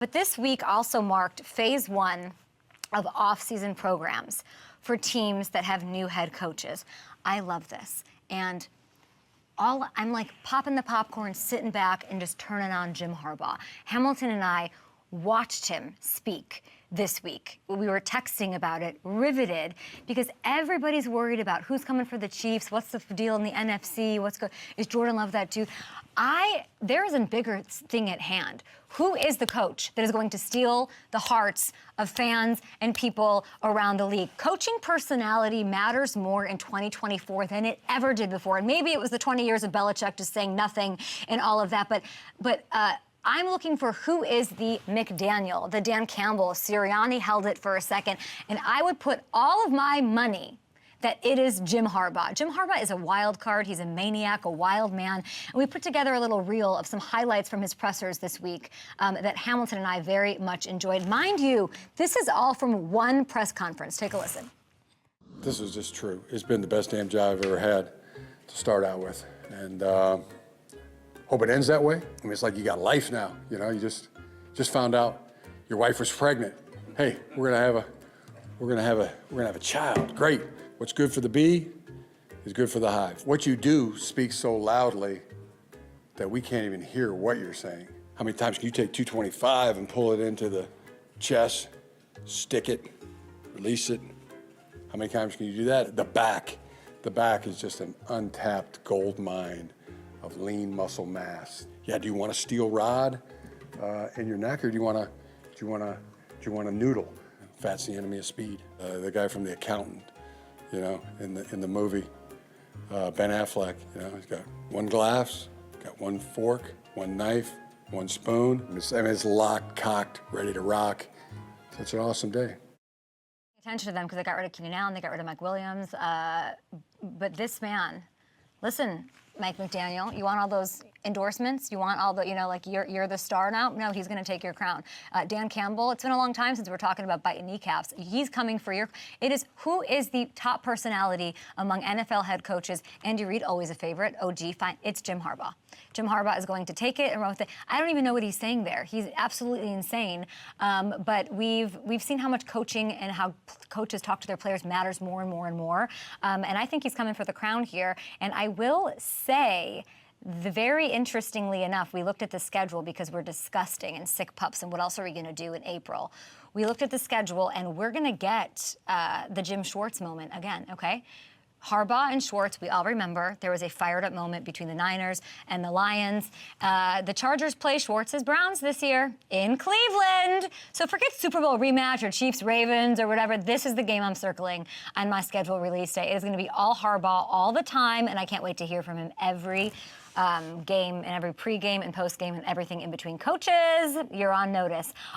But this week also marked phase one of off-season programs for teams that have new head coaches. I love this. And I'm like popping the popcorn, sitting back and just turning on Jim Harbaugh. Hamilton and I watched him speak this week. We were texting about it, riveted, because everybody's worried about who's coming for the Chiefs, what's the deal in the NFC, is Jordan Love that dude? There is a bigger thing at hand. Who is the coach that is going to steal the hearts of fans and people around the league? Coaching personality matters more in 2024 than it ever did before. And maybe it was the 20 years of Belichick just saying nothing and all of that, but I'm looking for who is the McDaniel, the Dan Campbell. Siriannis held it for a second, and I would put all of my money that it is Jim Harbaugh. Jim Harbaugh is a wild card. He's a maniac, a wild man. And we put together a little reel of some highlights from his pressers this week that Hamilton and I very much enjoyed. Mind you, this is all from one press conference. Take a listen. This is just true. It's been the best damn job I've ever had to start out with. And hope it ends that way. I mean, it's like you got life now. You know, you just found out your wife was pregnant. Hey, we're gonna have a child. Great. What's good for the bee is good for the hive. What you do speaks so loudly that we can't even hear what you're saying. How many times can you take 225 and pull it into the chest, stick it, release it? How many times can you do that? The back is just an untapped gold mine of lean muscle mass. Yeah, do you want a steel rod in your neck, or do you want a noodle? Fat's the enemy of speed. The guy from The Accountant, you know, in the movie, Ben Affleck, you know, he's got one glass, got one fork, one knife, one spoon. It's locked, cocked, ready to rock. Such an awesome day. Attention to them because they got rid of Keenan Allen, they got rid of Mike Williams. But this man, listen, Mike McDaniel, you want all those endorsements? You want all the, like you're the star now? No, he's going to take your crown. Dan Campbell, it's been a long time since we're talking about biting kneecaps. He's coming for who is the top personality among NFL head coaches? Andy Reid, always a favorite. OG, fine. It's Jim Harbaugh. Jim Harbaugh is going to take it and run with it. I don't even know what he's saying there. He's absolutely insane. But we've seen how much coaching and how coaches talk to their players matters more and more and more. And I think he's coming for the crown here. And I will say, very interestingly enough, we looked at the schedule because we're disgusting and sick pups, and what else are we going to do in April? We looked at the schedule, and we're going to get the Jim Schwartz moment again, okay? Harbaugh and Schwartz, we all remember, there was a fired-up moment between the Niners and the Lions. The Chargers play Schwartz's Browns this year in Cleveland. So forget Super Bowl rematch or Chiefs-Ravens or whatever. This is the game I'm circling on my schedule release day. It is going to be all Harbaugh all the time, and I can't wait to hear from him every game and every pregame and postgame and everything in between. Coaches, you're on notice.